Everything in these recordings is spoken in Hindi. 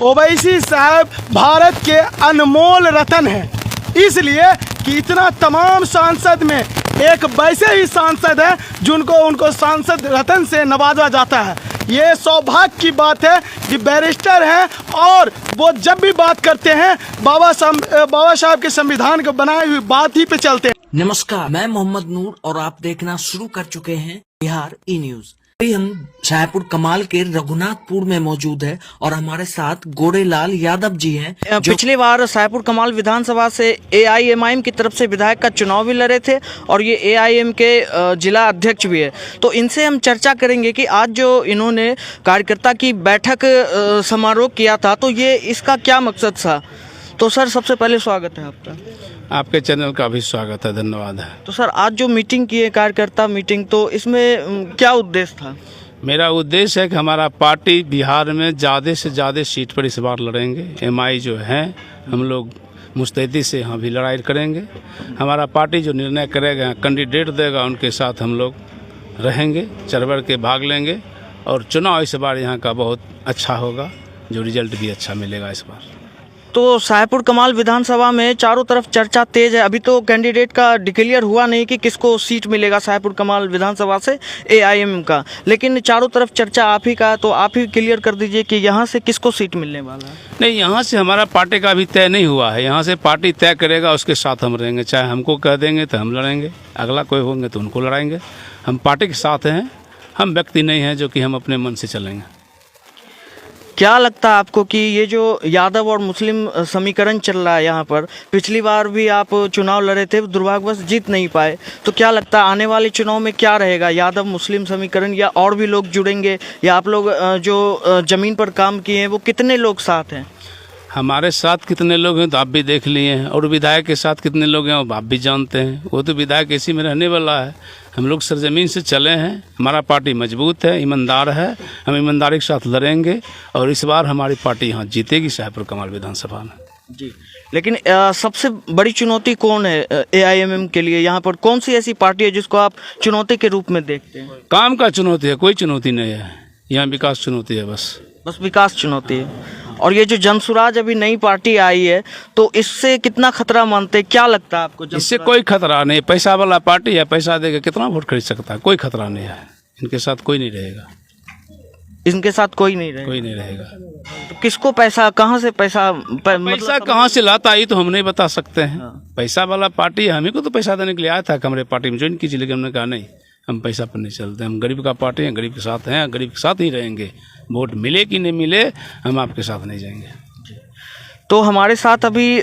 ओवैसी साहब भारत के अनमोल रत्न हैं, इसलिए कि इतना तमाम सांसद में एक वैसे ही सांसद हैं जिनको उनको सांसद रत्न से नवाजा जाता है। ये सौभाग्य की बात है कि बैरिस्टर हैं और वो जब भी बात करते हैं बाबा साहब के संविधान को बनाई हुई बात ही पे चलते हैं। नमस्कार, मैं मोहम्मद नूर और आप देखना शुरू कर चुके हैं बिहार ई न्यूज। अभी हम शाहपुर कमाल के रघुनाथपुर में मौजूद है और हमारे साथ गोरेलाल यादव जी हैं। पिछली बार शाहपुर कमाल विधानसभा से AIMIM की तरफ से विधायक का चुनाव भी लड़े थे और ये AIM के जिला अध्यक्ष भी है। तो इनसे हम चर्चा करेंगे कि आज जो इन्होंने कार्यकर्ता की बैठक समारोह किया था तो ये इसका क्या मकसद था। तो सर, सबसे पहले स्वागत है आपका। आपके चैनल का भी स्वागत है, धन्यवाद है। तो सर, आज जो मीटिंग की है कार्यकर्ता मीटिंग, तो इसमें क्या उद्देश्य था? मेरा उद्देश्य है कि हमारा पार्टी बिहार में ज़्यादा से ज़्यादा सीट पर इस बार लड़ेंगे। MI जो है हम लोग मुस्तैदी से यहाँ भी लड़ाई करेंगे। हमारा पार्टी जो निर्णय करेगा, कैंडिडेट देगा, उनके साथ हम लोग रहेंगे, चढ़ बढ़ के भाग लेंगे और चुनाव इस बार यहाँ का बहुत अच्छा होगा, जो रिजल्ट भी अच्छा मिलेगा इस बार। तो शाहपुर कमाल विधानसभा में चारों तरफ चर्चा तेज है। अभी तो कैंडिडेट का डिक्लेयर हुआ नहीं कि किसको सीट मिलेगा शाहपुर कमाल विधानसभा से AIM का, लेकिन चारों तरफ चर्चा आप ही का। तो आप ही क्लियर कर दीजिए कि यहाँ से किसको सीट मिलने वाला है। नहीं, यहाँ से हमारा पार्टी का अभी तय नहीं हुआ है। यहाँ से पार्टी तय करेगा, उसके साथ हम रहेंगे। चाहे हमको कह देंगे तो हम लड़ेंगे, अगला कोई होंगे तो उनको लड़ाएंगे। हम पार्टी के साथ हैं, हम व्यक्ति नहीं हैं जो कि हम अपने मन से चलेंगे। क्या लगता है आपको कि ये जो यादव और मुस्लिम समीकरण चल रहा है यहाँ पर, पिछली बार भी आप चुनाव लड़े थे, दुर्भाग्यवश जीत नहीं पाए, तो क्या लगता है आने वाले चुनाव में क्या रहेगा? यादव मुस्लिम समीकरण या और भी लोग जुड़ेंगे, या आप लोग जो ज़मीन पर काम किए हैं वो कितने लोग साथ हैं? हमारे साथ कितने लोग हैं तो आप भी देख लिए हैं, और विधायक के साथ कितने लोग हैं वो आप भी जानते हैं। वो तो विधायक इसी में रहने वाला है। हम लोग सरजमीन से चले हैं, हमारा पार्टी मजबूत है, ईमानदार है, हम ईमानदारी के साथ लड़ेंगे और इस बार हमारी पार्टी यहाँ जीतेगी शाहपुर कमाल विधानसभा में। जी, लेकिन सबसे बड़ी चुनौती कौन है AIMM के लिए? यहाँ पर कौन सी ऐसी पार्टी है जिसको आप चुनौती के रूप में देखते हैं? काम का चुनौती है, कोई चुनौती नहीं है यहाँ, विकास चुनौती है, बस विकास चुनौती है। और ये जो जनसुराज अभी नई पार्टी आई है, तो इससे कितना खतरा मानते हैं? क्या लगता है आपको? इससे कोई खतरा नहीं। पैसा वाला पार्टी है, पैसा देकर कितना वोट खरीद सकता है, कोई खतरा नहीं है। इनके साथ कोई नहीं रहेगा, इनके साथ कोई नहीं रहेगा। कोई नहीं रहेगा। तो किसको पैसा, कहाँ से पैसा पैसा कहाँ से लाता है ये तो हम नहीं बता सकते हैं। पैसा वाला पार्टी है, हमें को तो पैसा देने के लिए आया था कि हमारे पार्टी में ज्वाइन कीजिए, लेकिन हमने कहा नहीं, हम पैसा पर नहीं चलते। हम गरीब का पार्टी हैं, गरीब के साथ हैं, गरीब के साथ ही रहेंगे। वोट मिले कि नहीं मिले, हम आपके साथ नहीं जाएंगे। तो हमारे साथ अभी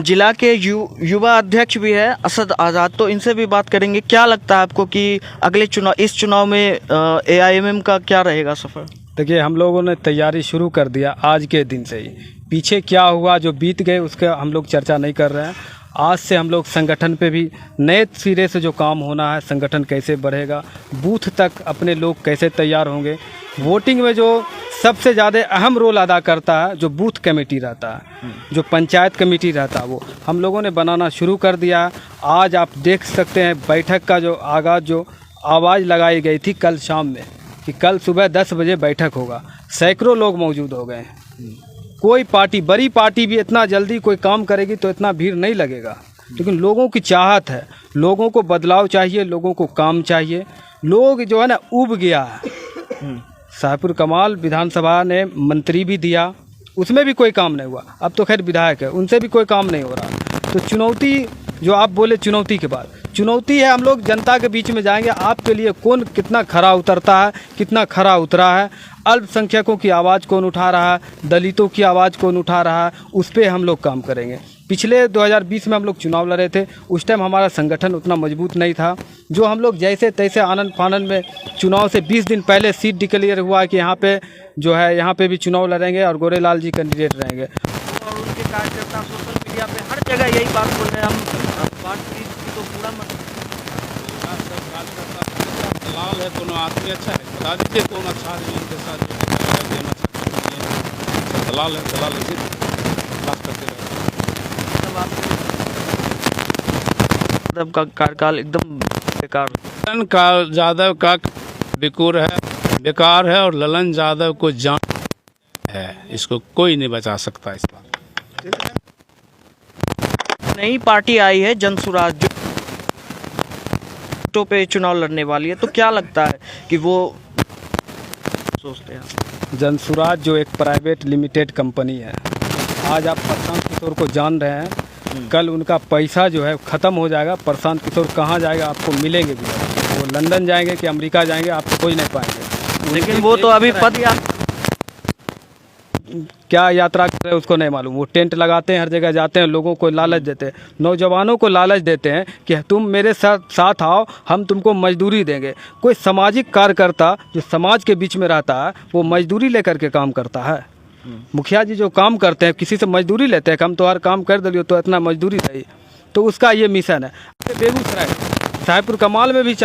जिला के युवा अध्यक्ष भी है असद आज़ाद, तो इनसे भी बात करेंगे। क्या लगता है आपको कि अगले चुनाव, इस चुनाव में AIMM का क्या रहेगा सफ़र? देखिए, हम लोगों ने तैयारी शुरू कर दिया आज के दिन से ही। पीछे क्या हुआ, जो बीत गए, उसका हम लोग चर्चा नहीं कर रहे हैं। आज से हम लोग संगठन पे भी नए सिरे से जो काम होना है, संगठन कैसे बढ़ेगा, बूथ तक अपने लोग कैसे तैयार होंगे। वोटिंग में जो सबसे ज़्यादा अहम रोल अदा करता है, जो बूथ कमेटी रहता है, जो पंचायत कमेटी रहता है, वो हम लोगों ने बनाना शुरू कर दिया है। आज आप देख सकते हैं बैठक का जो आगाज़, जो आवाज़ लगाई गई थी कल शाम में कि कल सुबह 10 बजे बैठक होगा, सैकड़ों लोग मौजूद हो गए हैं। कोई पार्टी, बड़ी पार्टी भी इतना जल्दी कोई काम करेगी तो इतना भीड़ नहीं लगेगा, लेकिन लोगों की चाहत है, लोगों को बदलाव चाहिए, लोगों को काम चाहिए। लोग जो है ना उब गया है। शाहपुर कमाल विधानसभा ने मंत्री भी दिया, उसमें भी कोई काम नहीं हुआ। अब तो खैर विधायक है, उनसे भी कोई काम नहीं हो रहा। तो चुनौती, जो आप बोले चुनौती के बाद, चुनौती है, हम लोग जनता के बीच में जाएंगे। आपके लिए कौन कितना खरा उतरता है, कितना खरा उतरा है, अल्पसंख्यकों की आवाज़ कौन उठा रहा है, दलितों की आवाज़ कौन उठा रहा है, उस पर हम लोग काम करेंगे। पिछले 2020 में हम लोग चुनाव लड़े थे, उस टाइम हमारा संगठन उतना मजबूत नहीं था। जो हम लोग जैसे तैसे आनंद फानंद में, चुनाव से 20 दिन पहले सीट डिक्लेयर हुआ कि यहाँ पे जो है, यहाँ पे भी चुनाव लड़ेंगे और गोरेलाल जी कैंडिडेट रहेंगे। और उनके कार्यकर्ता सोशल मीडिया पे हर जगह यही बात बोल रहे हैं, हम बात की तो पूरा मत दलाल है, कोनो आदमी अच्छा है, बता दीजिए कौन अच्छा आदमी उनके साथ दलाल है, दलाल ऐसे बात करते रहते हैं। यादव का कार्यकाल एकदम बेकार। ललन का यादव का बेकार है और ललन यादव को जान है, इसको कोई नहीं बचा सकता इस बार। नई पार्टी आई है जनसुराज जो पे चुनाव लड़ने वाली है, तो क्या लगता है कि वो सोचते हैं? जनसुराज जो एक प्राइवेट लिमिटेड कंपनी है, आज आप प्रशांत किशोर को जान रहे हैं, कल उनका पैसा जो है ख़त्म हो जाएगा। प्रशांत किशोर कहाँ जाएगा आपको मिलेंगे भी, वो लंदन जाएंगे कि अमेरिका जाएंगे आपको खोज नहीं पाएंगे। लेकिन वो तो अभी पद यात्रा क्या यात्रा कर रहे हैं उसको नहीं मालूम। वो टेंट लगाते हैं, हर जगह जाते हैं, लोगों को लालच देते हैं, नौजवानों को लालच देते हैं कि तुम मेरे साथ आओ, हम तुमको मजदूरी देंगे। कोई सामाजिक कार्यकर्ता जो समाज के बीच में रहता है वो मजदूरी लेकर के काम करता है। मुखिया जी जो काम करते हैं किसी से मजदूरी लेते हैं कि हम तो हर काम कर दिलियो तो इतना मजदूरी दे, तो उसका ये मिशन है। बेगूसराय शाहपुर कमाल में भी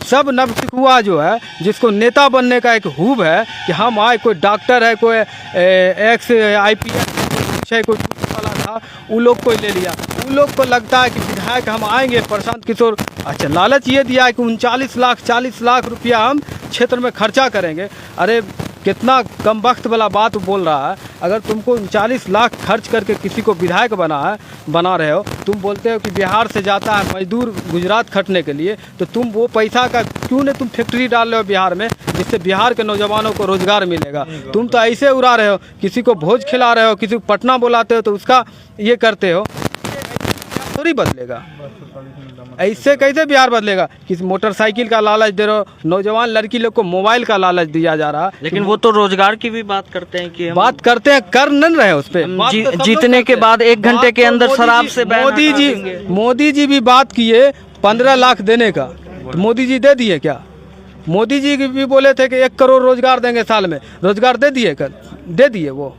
सब नवसिखुआ जो है जिसको नेता बनने का एक हुब है कि हम आए, कोई डॉक्टर है, कोई एक्स IPS है, कोई पुलिस वाला था, उन लोग को ले लिया। उन लोग को लगता है कि विधायक हम आएंगे, प्रशांत किशोर अच्छा लालच ये दिया है कि 40 लाख रुपया हम क्षेत्र में खर्चा करेंगे। अरे कितना कम वक्त वाला बात बोल रहा है। अगर तुमको 40 लाख खर्च करके किसी को विधायक बना रहे हो, तुम बोलते हो कि बिहार से जाता है मजदूर गुजरात खटने के लिए, तो तुम वो पैसा का क्यों नहीं तुम फैक्ट्री डाल रहे हो बिहार में, जिससे बिहार के नौजवानों को रोजगार मिलेगा। तुम तो ऐसे उड़ा रहे हो, किसी को भोज खिला रहे हो, किसी को पटना बुलाते हो तो उसका ये करते हो, थोड़ी बदलेगा। ऐसे कैसे बिहार बदलेगा? किसी मोटरसाइकिल का लालच दे रहे हो, नौजवान लड़की लोग को मोबाइल का लालच दिया जा रहा है। लेकिन वो तो रोजगार की भी बात करते हैं कि बात करते हैं, कर नहीं रहे उस पर। जीतने के बाद 1 घंटे के अंदर शराब से मोदी जी भी बात किए 15 लाख देने का, तो मोदी जी दे दिए क्या? मोदी जी भी बोले थे कि 1 करोड़ रोजगार देंगे साल में, रोजगार दे दिए वो।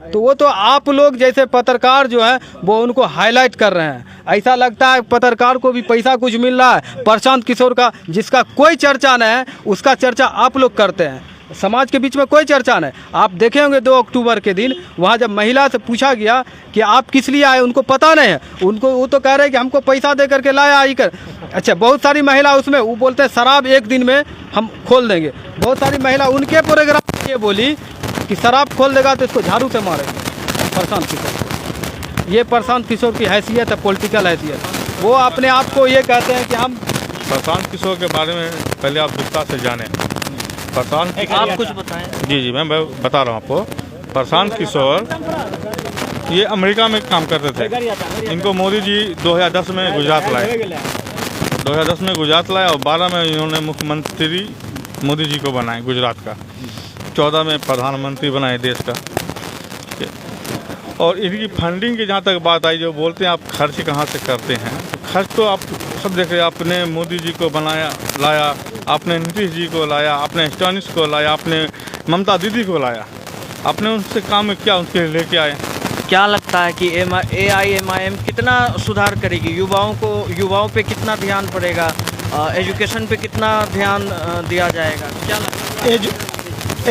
तो वो तो आप लोग जैसे पत्रकार जो है वो उनको हाईलाइट कर रहे हैं। ऐसा लगता है पत्रकार को भी पैसा कुछ मिल रहा है। प्रशांत किशोर का जिसका कोई चर्चा नहीं है उसका चर्चा आप लोग करते हैं, समाज के बीच में कोई चर्चा नहीं। आप देखे होंगे 2 अक्टूबर के दिन वहाँ जब महिला से पूछा गया कि आप किस लिए आए, उनको पता नहीं है, उनको वो तो कह रहे हैं कि हमको पैसा दे करके लाया आई कर। अच्छा, बहुत सारी महिला उसमें वो बोलते हैं शराब 1 दिन में हम खोल देंगे। बहुत सारी महिला उनके प्रोग्राम में ये बोली कि शराब खोल देगा तो इसको झाड़ू से मारेंगे प्रशांत किशोर। ये प्रशांत किशोर की हैसियत है, पॉलिटिकल हैसियत। वो अपने आप को ये कहते हैं कि हम प्रशांत किशोर के बारे में पहले आप विस्तार से जानें। प्रशांत आप कुछ बताएं। जी मैं बता रहा हूँ आपको। प्रशांत किशोर ये अमेरिका में काम करते थे। इनको मोदी जी 2010 में गुजरात लाए, 2010 में गुजरात लाया और 12 में इन्होंने मुख्यमंत्री मोदी जी को बनाए गुजरात का, 14 में प्रधानमंत्री बनाए देश का। और इनकी फंडिंग की जहाँ तक बात आई, जो बोलते हैं आप खर्च कहाँ से करते हैं, खर्च तो आप सब देख रहे हैं। आपने मोदी जी को लाया, आपने नीतीश जी को लाया, आपने स्टैनिस को लाया, आपने ममता दीदी को लाया, आपने उनसे काम में क्या उनके लेके आए। क्या लगता है कि AIMIM कितना सुधार करेगी? युवाओं पे कितना ध्यान पड़ेगा, एजुकेशन पे कितना ध्यान दिया जाएगा? क्या लगता है?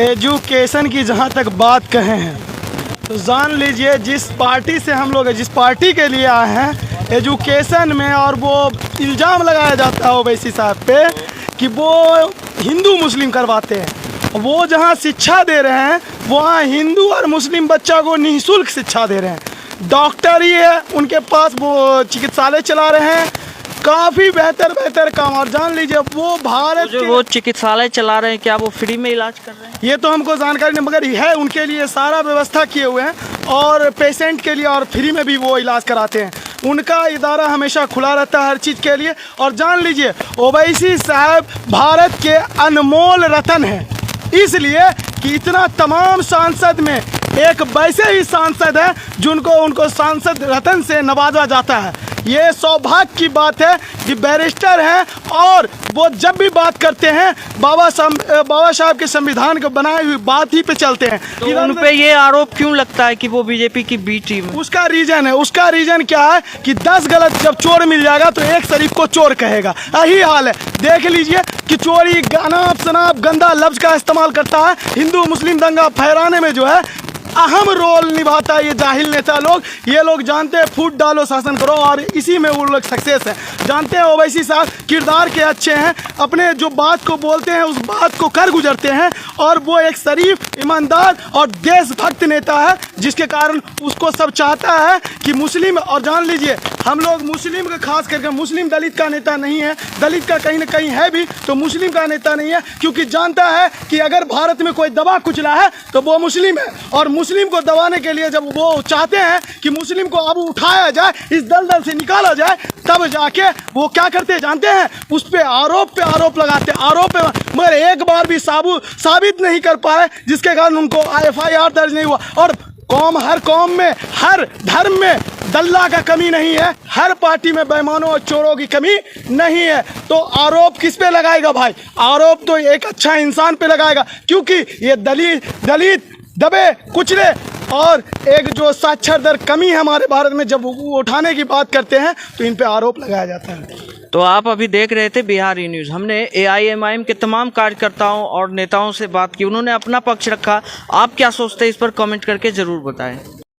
एजुकेशन की जहाँ तक बात कहे हैं तो जान लीजिए जिस पार्टी से हम लोग जिस पार्टी के लिए आए हैं एजुकेशन में, और वो इल्ज़ाम लगाया जाता है ओवैसी साहब पे कि वो हिंदू मुस्लिम करवाते हैं। वो जहाँ शिक्षा दे रहे हैं वहाँ हिंदू और मुस्लिम बच्चा को निःशुल्क शिक्षा दे रहे हैं। डॉक्टर ही है उनके पास, वो चिकित्सालय चला रहे हैं, काफ़ी बेहतर काम। और जान लीजिए वो भारत जो वो चिकित्सालय चला रहे हैं, क्या वो फ्री में इलाज कर रहे हैं? ये तो हमको जानकारी नहीं, मगर है उनके लिए सारा व्यवस्था किए हुए हैं और पेशेंट के लिए और फ्री में भी वो इलाज कराते हैं। उनका इदारा हमेशा खुला रहता है हर चीज़ के लिए। और जान लीजिए ओवैसी साहब भारत के अनमोल रतन हैं, इसलिए कि इतना तमाम सांसद में एक वैसे ही सांसद हैं जिनको उनको सांसद रतन से नवाजा जाता है। ये सौभाग्य की बात है कि बैरिस्टर हैं और वो जब भी बात करते हैं बाबा साहब के संविधान को बनाई हुई बात ही पे चलते हैं। तो उन पे ये आरोप क्यों लगता है कि वो बीजेपी की बी टीम? उसका रीजन क्या है कि 10 गलत जब चोर मिल जाएगा तो एक शरीफ को चोर कहेगा। यही हाल है। देख लीजिए कि चोरी, अनाप शनाप, गंदा लफ्ज का इस्तेमाल करता है। हिंदू मुस्लिम दंगा फहराने में जो है अहम रोल निभाता है ये जाहिल नेता लोग। ये लोग जानते हैं फूट डालो शासन करो, और इसी में वो लोग सक्सेस है। जानते हैं ओवैसी साहब किरदार के अच्छे हैं, अपने जो बात को बोलते हैं उस बात को कर गुजरते हैं, और वो एक शरीफ, ईमानदार और देशभक्त नेता है, जिसके कारण उसको सब चाहता है कि मुस्लिम, और जान लीजिए हम लोग मुस्लिम का खास करके, मुस्लिम दलित का नेता नहीं है, दलित का कहीं ना कहीं है भी तो मुस्लिम का नेता नहीं है, क्योंकि जानता है कि अगर भारत में कोई दबा कुचला है तो वो मुस्लिम है, और मुस्लिम को दबाने के लिए जब वो चाहते हैं कि मुस्लिम को अब उठाया जाए, इस दलदल से निकाला जाए, तब जाके वो क्या करते हैं जानते हैं, उस पे आरोप लगाते हैं, आरोप पे, मगर एक बार भी साबित नहीं कर पाए, जिसके कारण उनको FIR दर्ज नहीं हुआ। और हर कौम में, हर धर्म में दल्ला का कमी नहीं है, हर पार्टी में बेईमानों और चोरों की कमी नहीं है। तो आरोप किस पे लगाएगा भाई? आरोप तो एक अच्छा इंसान पे लगाएगा, क्योंकि ये दलित दबे कुचले और एक जो साक्षर दर कमी है हमारे भारत में, जब वो उठाने की बात करते हैं तो इन पे आरोप लगाया जाता है। तो आप अभी देख रहे थे बिहार ई न्यूज़। हमने AIMIM के तमाम कार्यकर्ताओं और नेताओं से बात की, उन्होंने अपना पक्ष रखा। आप क्या सोचते हैं इस पर कमेंट करके ज़रूर बताएं।